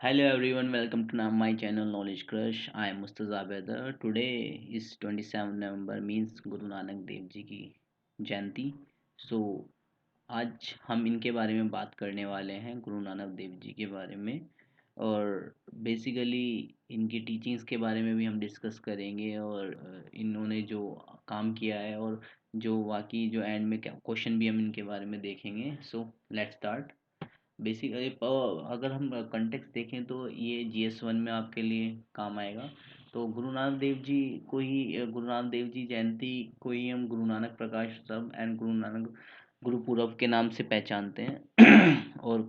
Hello everyone, welcome to my channel Knowledge Crush. I am Mustaza Bedar. Today is 27 November means Guru Nanak Dev ji की जयंती. So आज हम इनके बारे में बात करने वाले हैं गुरु नानक देव जी के बारे में और बेसिकली इनकी टीचिंग्स के बारे में भी हम डिस्कस करेंगे और इन्होंने जो काम किया है और जो बाकी जो एंड में क्वेश्चन भी हम इनके बारे में देखेंगे. So let's start. बेसिकली अगर हम कंटेक्स्ट देखें तो ये GS1 में आपके लिए काम आएगा. तो गुरु नानक देव जी को ही गुरु नानक देव जी जयंती को ही हम गुरु नानक प्रकाश उत्सव एंड गुरु नानक गुरुपुरब के नाम से पहचानते हैं. और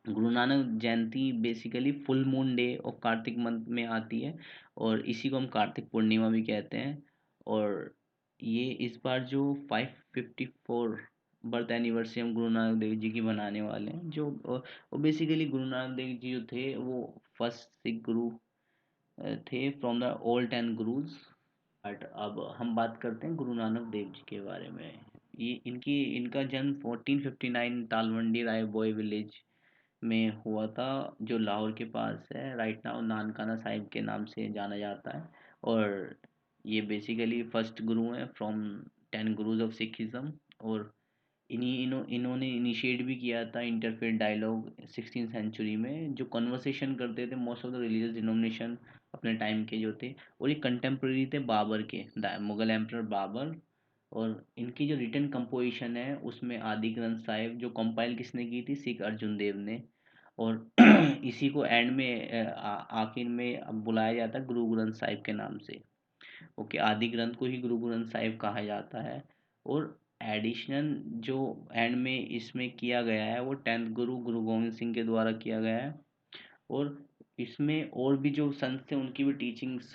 गुरु नानक जयंती बेसिकली फुल मून डे और कार्तिक मंथ में आती है और इसी को हम कार्तिक पूर्णिमा भी कहते हैं. और ये इस बार जो 554 बर्थ एनिवर्सरी हम गुरु नानक देव जी की मनाने वाले हैं. जो वो बेसिकली गुरु नानक देव जी जो थे वो फर्स्ट सिख गुरु थे from the old 10 gurus. But अब हम बात करते हैं गुरु नानक देव जी के बारे में. ये इनका जन्म 1459 तालवंडी रायबोई विलेज में हुआ था जो लाहौर के पास है. राइट नाउ नानकाना साहिब के नाम से जाना जाता है. और ये बेसिकली फर्स्ट गुरु हैं फ्रॉम 10 गुरुज ऑफ सिखिज्म. और इन्होंने इनिशिएट भी किया था इंटरफेथ डायलॉग 16th सेंचुरी में जो कन्वर्सेशन करते थे most of the religious denomination अपने टाइम के जो थे. और ये कंटेम्प्रेरी थे बाबर के, मुगल एम्परर बाबर. और इनकी जो रिटन कंपोजिशन है उसमें आदि ग्रंथ साहिब जो कंपाइल किसने की थी, सिख अर्जुन देव ने. और इसी को एंड में आखिर में अब बुलाया जाता है गुरु ग्रंथ साहिब के नाम से. ओके, आदि ग्रंथ को ही गुरु ग्रंथ साहिब कहा जाता है. और एडिशनल जो एंड में इसमें किया गया है वो 10th गुरु गुरु गोविंद सिंह के द्वारा किया गया है. और इसमें और भी जो संत थे उनकी भी टीचिंग्स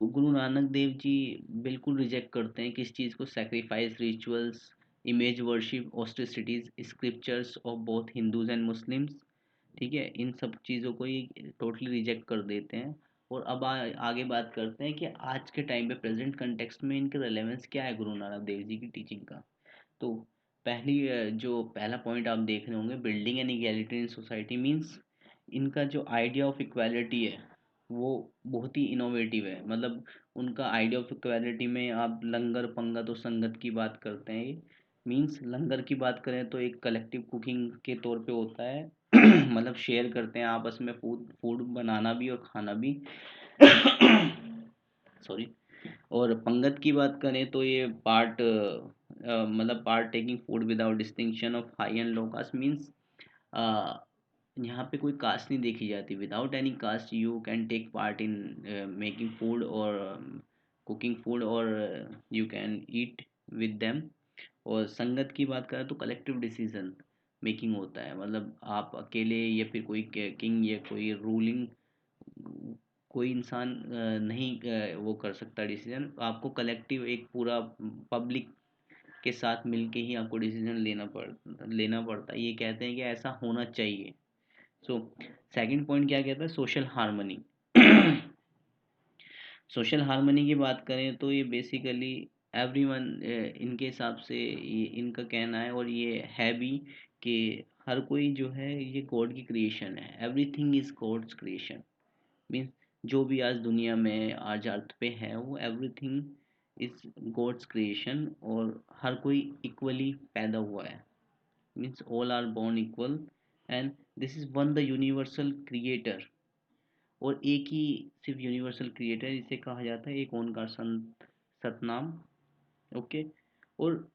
गुरु नानक देव जी बिल्कुल रिजेक्ट करते हैं किस चीज़ को, sacrifice rituals, image worship, austerities, scriptures of both Hindus and Muslims. ठीक है, इन सब चीज़ों को ये टोटली रिजेक्ट कर देते हैं. और अब आगे बात करते हैं कि आज के टाइम पे प्रेजेंट कंटेक्स्ट में इनका रेलेवेंस क्या है गुरु नानक देव जी की टीचिंग का. तो जो पहला पॉइंट आप देख रहे होंगे, building an equality in society means इनका जो आइडिया ऑफ इक्वालिटी है वो बहुत ही इनोवेटिव है. मतलब उनका आइडिया ऑफ इक्वालिटी में आप लंगर पंगत और संगत की बात करते हैं. मीन्स लंगर की बात करें तो एक कलेक्टिव कुकिंग के तौर पे होता है. मतलब शेयर करते हैं आपस में, फूड फूड बनाना भी और खाना भी. सॉरी. और पंगत की बात करें तो ये मतलब part taking food without distinction of high and low caste means यहाँ पे कोई कास्ट नहीं देखी जाती. Without any caste you can take part in making food और कुकिंग फूड और you can eat with them. और संगत की बात करें तो कलेक्टिव डिसीजन मेकिंग होता है. मतलब आप अकेले या फिर कोई किंग या कोई रूलिंग कोई इंसान नहीं वो कर सकता डिसीजन. आपको कलेक्टिव एक पूरा पब्लिक के साथ मिलके ही आपको डिसीजन लेना पड़ता है. ये कहते हैं कि ऐसा होना चाहिए. सो सेकंड पॉइंट क्या कहता है, सोशल हार्मनी. सोशल हार्मनी की बात करें तो ये बेसिकली एवरीवन इनके हिसाब से इनका कहना है और ये है भी कि हर कोई जो है ये गॉड की क्रिएशन है. Everything is god's creation. Means जो भी आज दुनिया में आज अर्थ पे है वो एवरीथिंग इज गॉड्स क्रिएशन. और हर कोई इक्वली पैदा हुआ है. Means all are born equal and this is one the universal creator. और एक ही सिर्फ यूनिवर्सल क्रिएटर इसे कहा जाता है, एक ओंकार सतनाम. ओके. और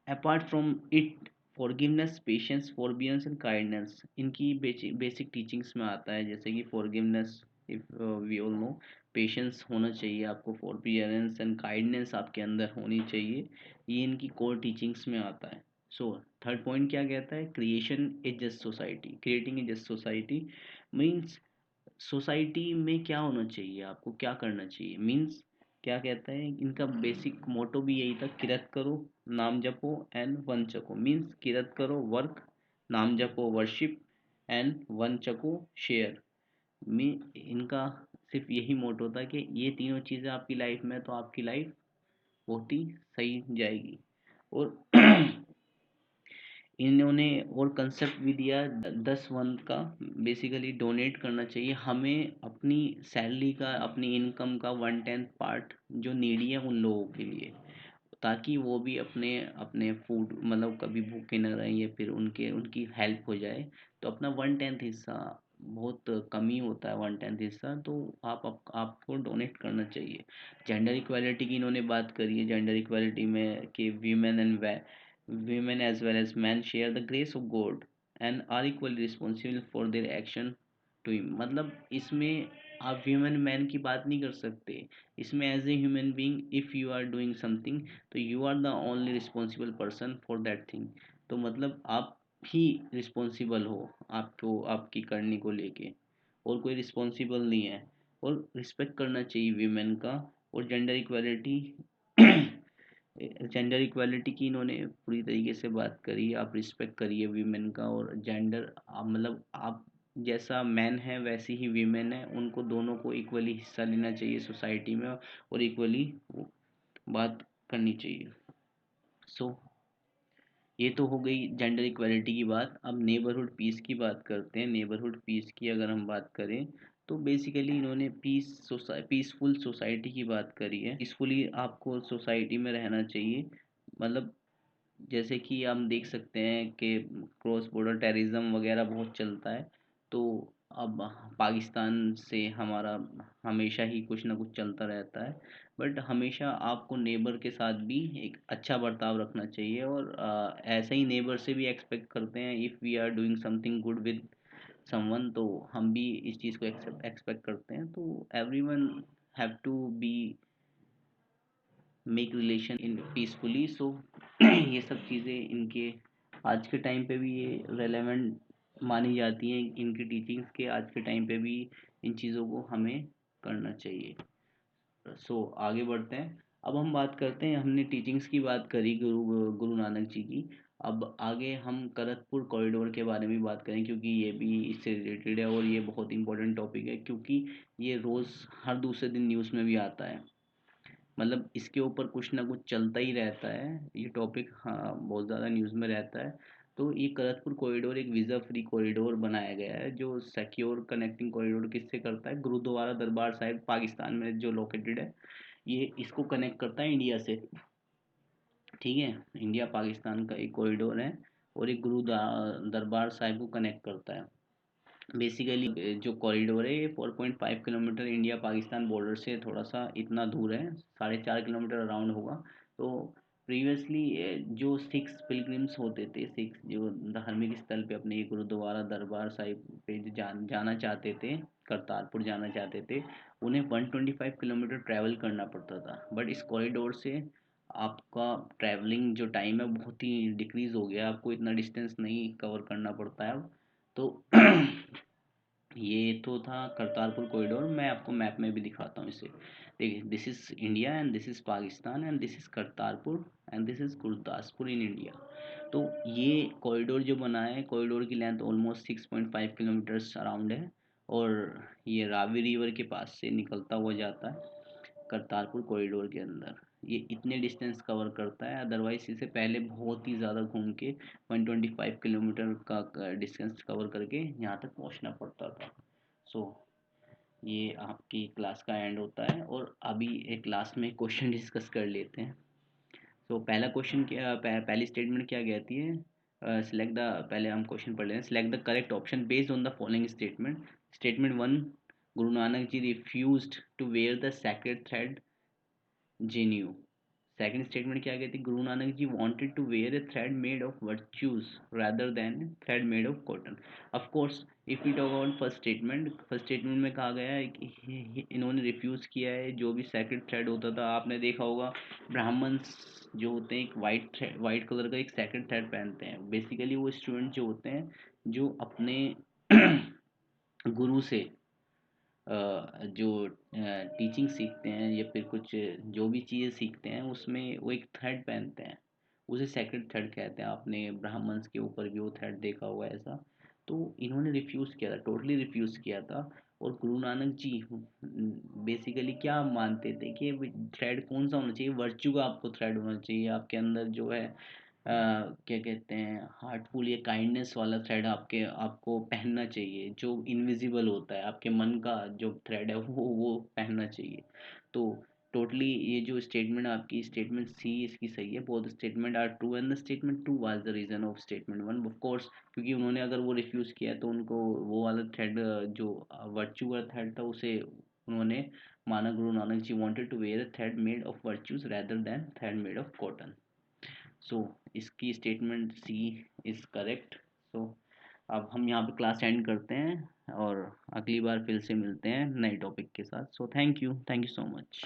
apart from it forgiveness, patience, forbearance and kindness इनकी बेसिक टीचिंग्स में आता है. जैसे कि forgiveness, if we all know, patience होना चाहिए आपको, फॉरबियरेंस एंड काइंडनेस आपके अंदर होनी चाहिए. ये इनकी कोर टीचिंग्स में आता है. सो थर्ड पॉइंट क्या कहता है, creation A just society, creating a just society means society में क्या होना चाहिए, आपको क्या करना चाहिए. मीन्स क्या कहता है, इनका बेसिक मोटो भी यही था, किरत करो, नाम जपो एंड वन चको. मीन्स किरत करो वर्क, नाम जपो worship and one Chako share. में इनका सिर्फ यही मोटो था कि ये तीनों चीज़ें आपकी लाइफ में तो आपकी लाइफ बहुत ही सही जाएगी. और इन्होंने और कंसेप्ट भी दिया 10 1 का। बेसिकली डोनेट करना चाहिए हमें अपनी सैलरी का, अपनी इनकम का 1/10 पार्ट जो नीडी है उन लोगों के लिए, ताकि वो भी अपने अपने फूड मतलब कभी भूखे न रहें या फिर उनके उनकी हेल्प हो जाए। तो अपना 1/10 हिस्सा, बहुत कम ही होता है 1/10 हिस्सा, तो आपको डोनेट करना चाहिए। जेंडर इक्वालिटी की इन्होंने बात करी है। जेंडर इक्वालिटी में कि women as well as men share the grace of God and are equally responsible for their action to him। मतलब इसमें आप ह्यूमन मैन की बात नहीं कर सकते। इसमें as a human being if you are doing something, तो you are the only responsible person for that thing. तो मतलब आप ही रिस्पॉन्सिबल हो आपको आपकी करने को लेके, और कोई रिस्पॉन्सिबल नहीं है। और रिस्पेक्ट करना चाहिए वीमेन का। और जेंडर इक्वालिटी जेंडर इक्वालिटी की इन्होंने पूरी तरीके से बात करी। आप रिस्पेक्ट करिए वीमेन का। और जेंडर मतलब आप जैसा मैन है वैसी ही वीमेन है, उनको दोनों को इक्वली हिस्सा लेना चाहिए सोसाइटी में, और इक्वली बात करनी चाहिए। सो ये तो हो गई जेंडर इक्वालिटी की बात। अब नेबरहुड पीस की बात करते हैं। नेबरहुड पीस की अगर हम बात करें, तो बेसिकली इन्होंने पीसफुल सोसाइटी की बात करी है। पीसफुली आपको सोसाइटी में रहना चाहिए। मतलब जैसे कि हम देख सकते हैं कि क्रॉस बॉर्डर टेररिज्म वगैरह बहुत चलता है। तो अब पाकिस्तान से हमारा हमेशा ही कुछ ना कुछ चलता रहता है। बट हमेशा आपको नेबर के साथ भी एक अच्छा बर्ताव रखना चाहिए। और ऐसा ही नेबर से भी एक्सपेक्ट करते हैं। If we are doing something good with someone, तो हम भी इस चीज़ को एक्सपेक्ट करते हैं। तो everyone have to be make relation in peacefully. So ये सब चीज़ें इनके आज के टाइम पे भी ये रेलेवेंट मानी जाती हैं। इनकी टीचिंग्स के आज के टाइम पे भी इन चीज़ों को हमें करना चाहिए। सो आगे बढ़ते हैं। अब हम बात करते हैं, हमने टीचिंग्स की बात करी गुरु गुरु नानक जी की। अब आगे हम करतपुर कॉरिडोर के बारे में बात करें, क्योंकि ये भी इससे रिलेटेड है और ये बहुत इंपॉर्टेंट टॉपिक है, क्योंकि ये रोज़ हर दूसरे दिन न्यूज़ में भी आता है। मतलब इसके ऊपर कुछ ना कुछ चलता ही रहता है ये टॉपिक, हाँ बहुत ज़्यादा न्यूज़ में रहता है। तो ये करतपुर कॉरिडोर एक वीज़ा फ्री कॉरिडोर बनाया गया है, जो सिक्योर कनेक्टिंग कॉरिडोर किससे करता है, गुरुद्वारा दरबार साहिब पाकिस्तान में जो लोकेटेड है, ये इसको कनेक्ट करता है इंडिया से। ठीक है, इंडिया पाकिस्तान का एक कॉरिडोर है, और एक दरबार साहिब को कनेक्ट करता है। बेसिकली जो कॉरिडोर है ये 4.5 किलोमीटर इंडिया पाकिस्तान बॉर्डर से थोड़ा सा इतना दूर है, 4.5 किलोमीटर अराउंड होगा। तो प्रीवियसली जो सिक्स पिलग्रिम्स होते थे, सिक्स जो धार्मिक स्थल पे अपने गुरुद्वारा दरबार साहिब पे जो जाना चाहते थे, करतारपुर जाना चाहते थे, उन्हें 125 किलोमीटर ट्रैवल करना पड़ता था। बट इस कॉरिडोर से आपका ट्रैवलिंग जो टाइम है बहुत ही डिक्रीज़ हो गया, आपको इतना डिस्टेंस नहीं कवर करना पड़ता है अब। तो ये तो था करतारपुर कॉरिडोर। मैं आपको मैप में भी दिखाता हूँ इसे। देखिए, this is India and this is Pakistan and this is Kartarpur and this is Gurdaspur in India. तो ये कॉरिडोर जो बना है, कॉरिडोर की लेंथ ऑलमोस्ट 6.5 किलोमीटर्स अराउंड है। और ये रावी रिवर के पास से निकलता हुआ जाता है करतारपुर कॉरिडोर के अंदर। ये इतने डिस्टेंस कवर करता है, अदरवाइज इसे पहले बहुत ही ज़्यादा घूम के 125 किलोमीटर का डिस्टेंस कवर करके यहाँ तक पहुँचना पड़ता था। सो ये आपकी क्लास का एंड होता है, और अभी एक लास्ट में क्वेश्चन डिस्कस कर लेते हैं। तो पहला क्वेश्चन क्या, पहली स्टेटमेंट क्या कहती है, सिलेक्ट द, पहले हम क्वेश्चन पढ़ लेते हैं। Select the correct option based on the following statement. Statement 1, Guru Nanak ji refused to wear the sacred thread janeu. Second statement क्या कहती है, Guru Nanak ji wanted to wear a thread made of virtues rather than thread made of cotton. Of course if we talk about first statement में कहा गया है कि इन्होंने refuse किया है जो भी सेक्रेड थ्रेड होता था। आपने देखा होगा ब्राह्मण्स जो होते हैं एक वाइट कलर का एक सेक्रेड थ्रेड पहनते हैं। बेसिकली वो स्टूडेंट जो होते हैं जो अपने गुरु से जो टीचिंग सीखते हैं या फिर कुछ जो भी चीज़ें सीखते हैं, उसमें वो एक थ्रेड पहनते हैं, उसे सेक्रेड थ्रेड कहते हैं। आपने ब्राह्मण्स के ऊपर भी वो थ्रेड देखा हुआ है ऐसा। तो इन्होंने रिफ्यूज़ किया था, टोटली रिफ्यूज़ किया था। और गुरु नानक जी बेसिकली क्या मानते थे कि थ्रेड कौन सा होना चाहिए, वर्च्यू का आपको थ्रेड होना चाहिए। आपके अंदर जो है क्या कहते हैं, हार्टफुल या काइंडनेस वाला थ्रेड आपके आपको पहनना चाहिए, जो इनविजिबल होता है, आपके मन का जो थ्रेड है वो पहनना चाहिए। तो टोटली ये जो स्टेटमेंट, आपकी स्टेटमेंट सी इसकी सही है, both statement are true and the statement two was the reason of statement one, of course, क्योंकि उन्होंने अगर वो रिफ्यूज़ किया तो उनको वो वाला थ्रेड, जो वर्च्यू वाला थ्रेड था, उसे उन्होंने माना Guru Nanak ji wanted to wear a thread made of virtues rather than thread made of cotton. So इसकी statement C is correct. So अब हम यहाँ पे क्लास एंड करते हैं और अगली बार फिर से मिलते हैं नए टॉपिक के साथ। So thank you so much.